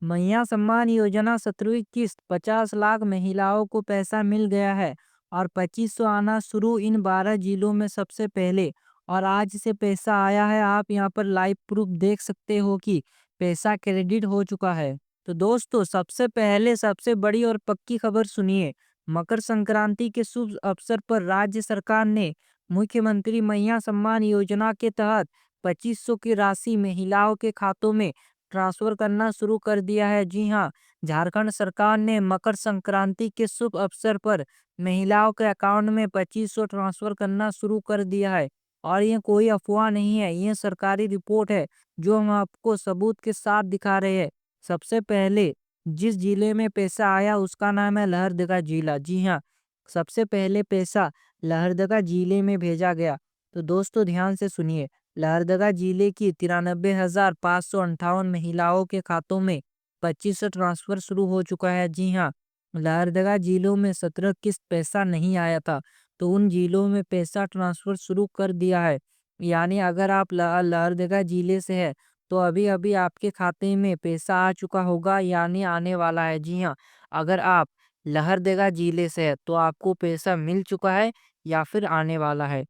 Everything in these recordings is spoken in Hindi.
मैया सम्मान योजना 17वीं किस्त 50 लाख महिलाओं को पैसा मिल गया है और 2500 आना शुरू इन 12 जिलों में सबसे पहले। और आज से पैसा आया है, आप यहाँ पर लाइव प्रूफ देख सकते हो कि पैसा क्रेडिट हो चुका है। तो दोस्तों, सबसे पहले सबसे बड़ी और पक्की खबर सुनिए। मकर संक्रांति के शुभ अवसर पर राज्य सरकार ने मुख्यमंत्री मैया सम्मान योजना के तहत 2500 की राशि महिलाओं के खातों में ट्रांसफर करना शुरू कर दिया है। जी हाँ, झारखंड सरकार ने मकर संक्रांति के शुभ अवसर पर महिलाओं के अकाउंट में 2500 ट्रांसफर करना शुरू कर दिया है। और ये कोई अफवाह नहीं है, ये सरकारी रिपोर्ट है जो हम आपको सबूत के साथ दिखा रहे हैं। सबसे पहले जिस जिले में पैसा आया उसका नाम है लहरदगा जिला। जी हाँ, सबसे पहले पैसा लहरदगा जिले में भेजा गया। तो दोस्तों, ध्यान से सुनिए। लहरदगा जिले की 93,558 महिलाओं के खातों में 2500 ट्रांसफर शुरू हो चुका है। जी हाँ, लहरदगा जिलों में 17 किस्त पैसा नहीं आया था, तो उन जिलों में पैसा ट्रांसफर शुरू कर दिया है। यानी अगर आप लहरदगा जिले से है तो अभी अभी आपके खाते में पैसा आ चुका होगा, यानी आने वाला है। जी हाँ, अगर आप लहरदगा जिले से है तो आपको पैसा मिल चुका है या फिर आने वाला है।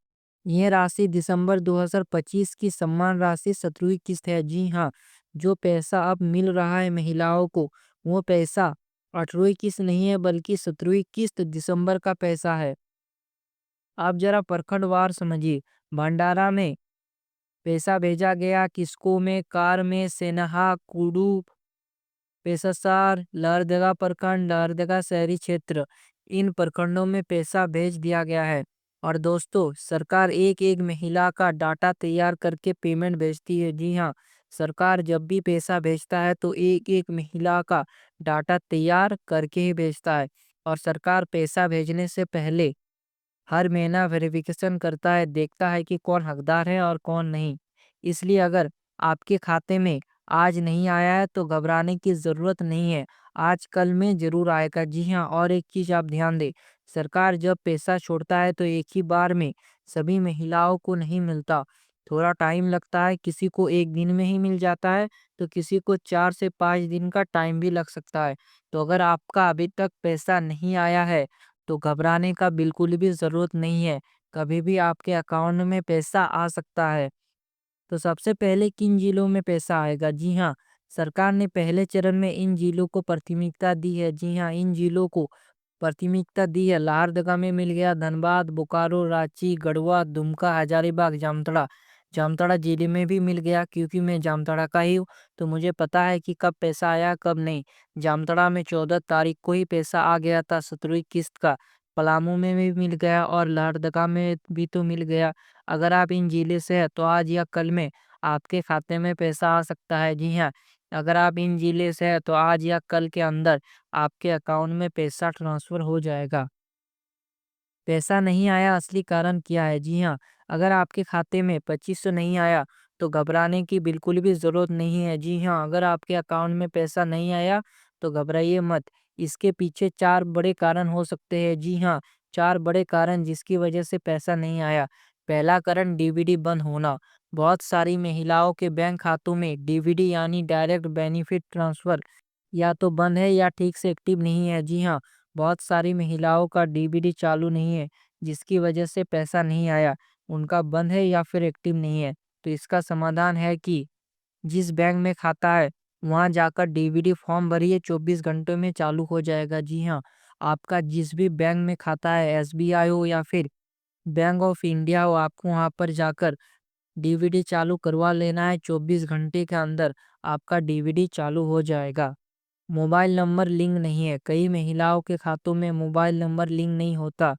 यह राशि दिसंबर 2025 की सम्मान राशि 17वीं किस्त है। जी हाँ, जो पैसा अब मिल रहा है महिलाओं को, वो पैसा 18वीं किस्त नहीं है बल्कि 17वीं किस्त दिसंबर का पैसा है। आप जरा प्रखंडवार समझिए। भंडारा में पैसा भेजा गया किसको में, कार में, सेनहा, कुडू, पेशासार, लहरदगा प्रखंड, लहरदगा शहरी क्षेत्र, इन प्रखंडों में पैसा भेज दिया गया है। और दोस्तों, सरकार एक एक महिला का डाटा तैयार करके पेमेंट भेजती है। जी हाँ, सरकार जब भी पैसा भेजता है तो एक एक महिला का डाटा तैयार करके ही भेजता है। और सरकार पैसा भेजने से पहले हर महीना वेरिफिकेशन करता है, देखता है कि कौन हकदार है और कौन नहीं। इसलिए अगर आपके खाते में आज नहीं आया है तो घबराने की ज़रूरत नहीं है, आज कल में ज़रूर आएगा। जी हाँ, और एक चीज़ आप ध्यान दें, सरकार जब पैसा छोड़ता है तो एक ही बार में सभी महिलाओं को नहीं मिलता, थोड़ा टाइम लगता है। किसी को एक दिन में ही मिल जाता है, तो किसी को 4 से 5 दिन का टाइम भी लग सकता है। तो अगर आपका अभी तक पैसा नहीं आया है तो घबराने का बिल्कुल भी ज़रूरत नहीं है, कभी भी आपके अकाउंट में पैसा आ सकता है। तो सबसे पहले किन जिलों में पैसा आएगा? जी हाँ, सरकार ने पहले चरण में इन जिलों को प्राथमिकता दी है। जी हाँ, इन जिलों को प्राथमिकता दी है। लोहरदगा में मिल गया, धनबाद, बोकारो, रांची, गढ़वा, दुमका, हजारीबाग, जामताड़ा। जामताड़ा जिले में भी मिल गया क्योंकि मैं जामताड़ा का ही हूँ, तो मुझे पता है कि कब पैसा आया कब नहीं। जामताड़ा में 14 तारीख को ही पैसा आ गया था 17वीं किस्त का। पलामू में भी मिल गया और लोहरदगा में भी तो मिल गया। अगर आप इन जिले से हैं तो आज या कल में आपके खाते में पैसा आ सकता है। जी हाँ, अगर आप इन जिले से हैं तो आज या कल के अंदर आपके अकाउंट में पैसा ट्रांसफर हो जाएगा। पैसा नहीं आया, असली कारण क्या है? जी हाँ, अगर आपके खाते में 2500 नहीं आया तो घबराने की बिल्कुल भी ज़रूरत नहीं है। जी हाँ, अगर आपके अकाउंट में पैसा नहीं आया तो घबराइए मत। इसके पीछे 4 बड़े कारण हो सकते हैं। जी हाँ, 4 बड़े कारण जिसकी वजह से पैसा नहीं आया। पहला कारण डीबीडी बंद होना। बहुत सारी महिलाओं के बैंक खातों में डीबीडी यानी डायरेक्ट बेनिफिट ट्रांसफ़र या तो बंद है या ठीक से एक्टिव नहीं है। जी हाँ, बहुत सारी महिलाओं का डीबीडी चालू नहीं है, जिसकी वजह से पैसा नहीं आया। उनका बंद है या फिर एक्टिव नहीं है। तो इसका समाधान है कि जिस बैंक में खाता है, वहाँ जाकर डीबीडी फॉर्म भरिए, 24 घंटों में चालू हो जाएगा। जी हाँ, आपका जिस भी बैंक में खाता है, एसबीआई हो या फिर बैंक ऑफ इंडिया हो, आपको वहाँ पर जाकर डीबीडी चालू करवा लेना है। 24 घंटे के अंदर आपका डीबीडी चालू हो जाएगा। मोबाइल नंबर लिंक नहीं है। कई महिलाओं के खातों में मोबाइल नंबर लिंक नहीं होता।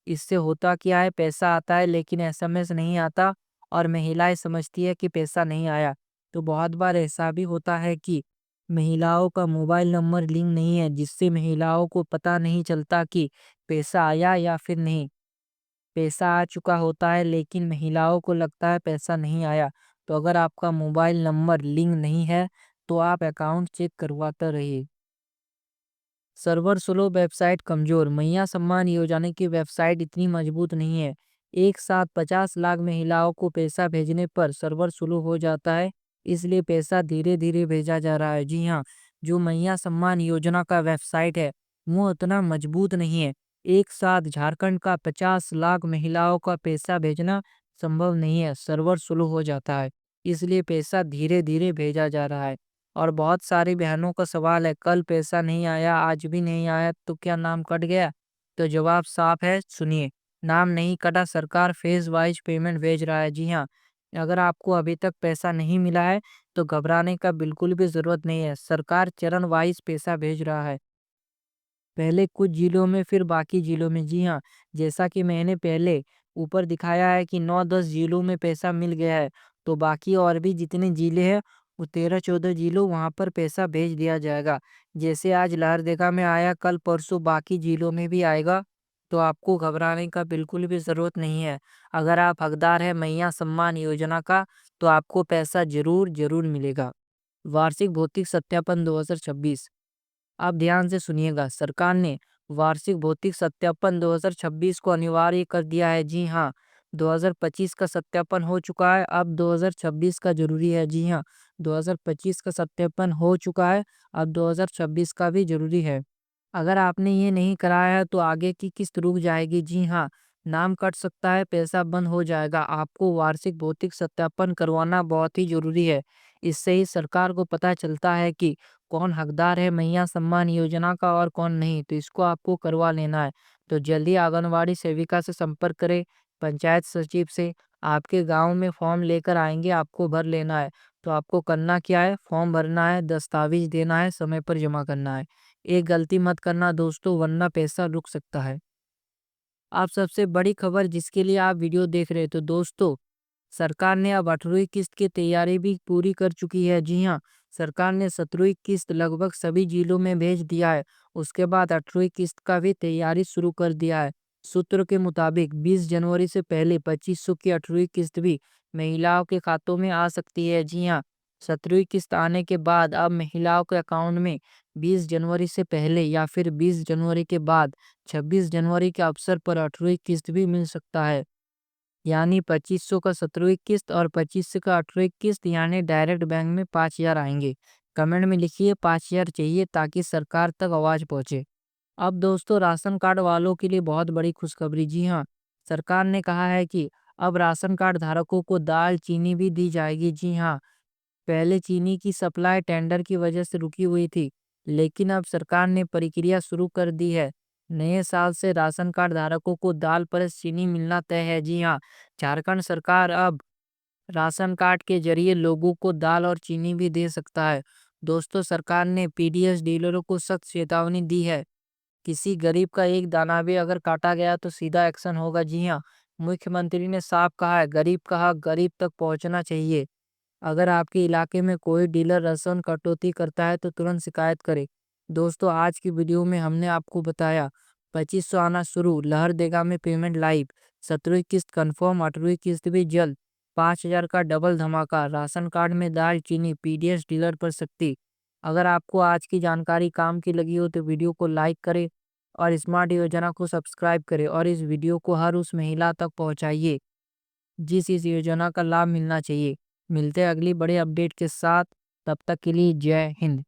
इससे होता क्या है, पैसा आता है लेकिन एसएमएस नहीं आता और महिलाएं समझती है कि पैसा नहीं आया। तो बहुत बार ऐसा भी होता है कि महिलाओं का मोबाइल नंबर लिंक नहीं है, जिससे महिलाओं को पता नहीं चलता कि पैसा आया या फिर नहीं। पैसा आ चुका होता है लेकिन महिलाओं को लगता है पैसा नहीं आया। तो अगर आपका मोबाइल नंबर लिंक नहीं है तो आप अकाउंट चेक करवाते रहिए। सर्वर स्लो, वेबसाइट कमजोर। मैया सम्मान योजना की वेबसाइट इतनी मजबूत नहीं है। एक साथ 50 लाख महिलाओं को पैसा भेजने पर सर्वर स्लो हो जाता है, इसलिए पैसा धीरे धीरे भेजा जा रहा है। जी हाँ, जो मैया सम्मान योजना का वेबसाइट है वो उतना मजबूत नहीं है। एक साथ झारखंड का 50 लाख महिलाओं का पैसा भेजना संभव नहीं है, सर्वर स्लो हो जाता है। इसलिए पैसा धीरे धीरे भेजा जा रहा है। और बहुत सारी बहनों का सवाल है, कल पैसा नहीं आया, आज भी नहीं आया, तो क्या नाम कट गया? तो जवाब साफ है, सुनिए। नाम नहीं कटा, सरकार फेज वाइज पेमेंट भेज रहा है। जी हाँ, अगर आपको अभी तक पैसा नहीं मिला है तो घबराने का बिल्कुल भी जरूरत नहीं है। सरकार चरण वाइज पैसा भेज रहा है, पहले कुछ जिलों में फिर बाकी जिलों में। जी हाँ, जैसा कि मैंने पहले ऊपर दिखाया है कि 9-10 जिलों में पैसा मिल गया है, तो बाकी और भी जितने जिले हैं वो 13-14 जिलों वहाँ पर पैसा भेज दिया जाएगा। जैसे आज लहरदगा में आया, कल परसों बाकी जिलों में भी आएगा। तो आपको घबराने का बिल्कुल भी ज़रूरत नहीं है। अगर आप हकदार हैं मैया सम्मान योजना का, तो आपको पैसा ज़रूर ज़रूर मिलेगा। वार्षिक भौतिक सत्यापन 2026। आप ध्यान से सुनिएगा, सरकार ने वार्षिक भौतिक सत्यापन 2026 को अनिवार्य कर दिया है। जी हाँ, 2025 का सत्यापन हो चुका है, अब 2026 का जरूरी है। जी हाँ, 2025 का सत्यापन हो चुका है, अब 2026 का भी जरूरी है। अगर आपने ये नहीं कराया है तो आगे की किस्त रुक जाएगी। जी हाँ, नाम कट सकता है, पैसा बंद हो जाएगा। आपको वार्षिक भौतिक सत्यापन करवाना बहुत ही जरूरी है। इससे ही सरकार को पता चलता है कि कौन हकदार है मैया सम्मान योजना का और कौन नहीं, तो इसको आपको करवा लेना है। तो जल्दी आंगनवाड़ी सेविका से संपर्क करें, पंचायत सचिव से। आपके गांव में फॉर्म लेकर आएंगे, आपको भर लेना है। तो आपको करना क्या है, फॉर्म भरना है, दस्तावेज देना है, समय पर जमा करना है। एक गलती मत करना दोस्तों, वरना पैसा रुक सकता है। आप सबसे बड़ी खबर जिसके लिए आप वीडियो देख रहे, तो दोस्तों सरकार ने अब 18वीं किस्त की तैयारी भी पूरी कर चुकी है। जी हाँ, सरकार ने 17वीं किस्त लगभग सभी जिलों में भेज दिया है। उसके बाद 18वीं किस्त का भी तैयारी शुरू कर दिया है। सूत्र के मुताबिक 20 जनवरी से पहले 2500 की 18वीं किस्त भी महिलाओं के खातों में आ सकती है। जी हाँ, 17वीं किस्त आने के बाद अब महिलाओं के अकाउंट में 20 जनवरी से पहले या फिर 20 जनवरी के बाद 26 जनवरी के अवसर पर 18वीं किस्त भी मिल सकता है। यानी 2500 का 17वीं किस्त और 2500 का 18वीं किस्त, यानी डायरेक्ट बैंक में 5000 आएंगे। कमेंट में लिखिए 5000 चाहिए ताकि सरकार तक आवाज पहुंचे। अब दोस्तों राशन कार्ड वालों के लिए बहुत बड़ी खुशखबरी। जी हाँ, सरकार ने कहा है कि अब राशन कार्ड धारकों को दाल चीनी भी दी जाएगी। जी हाँ, पहले चीनी की सप्लाई टेंडर की वजह से रुकी हुई थी, लेकिन अब सरकार ने प्रक्रिया शुरू कर दी है। नए साल से राशन कार्ड धारकों को दाल पर चीनी मिलना तय है। जी हाँ, झारखंड सरकार अब राशन कार्ड के जरिए लोगों को दाल और चीनी भी दे सकता है। दोस्तों सरकार ने पीडीएस डीलरों को सख्त चेतावनी दी है, किसी गरीब का एक दाना भी अगर काटा गया तो सीधा एक्शन होगा। जी हाँ, मुख्यमंत्री ने साफ कहा है, गरीब का हक गरीब तक पहुंचना चाहिए। अगर आपके इलाके में कोई डीलर राशन कटौती करता है तो तुरंत शिकायत करें। दोस्तों आज की वीडियो में हमने आपको बताया 2500 आना शुरू, लहरदेगा में पेमेंट लाइव, 17वीं किस्त कंफर्म, 18वीं किस्त भी जल्द, 5000 का डबल धमाका, राशन कार्ड में दाल चीनी, पीडीएस डीलर पर सख्ती। अगर आपको आज की जानकारी काम की लगी हो तो वीडियो को लाइक करें और स्मार्ट योजना को सब्सक्राइब करें और इस वीडियो को हर उस महिला तक पहुंचाइए जिस इस योजना का लाभ मिलना चाहिए। मिलते हैं अगली बड़े अपडेट के साथ, तब तक के लिए जय हिंद।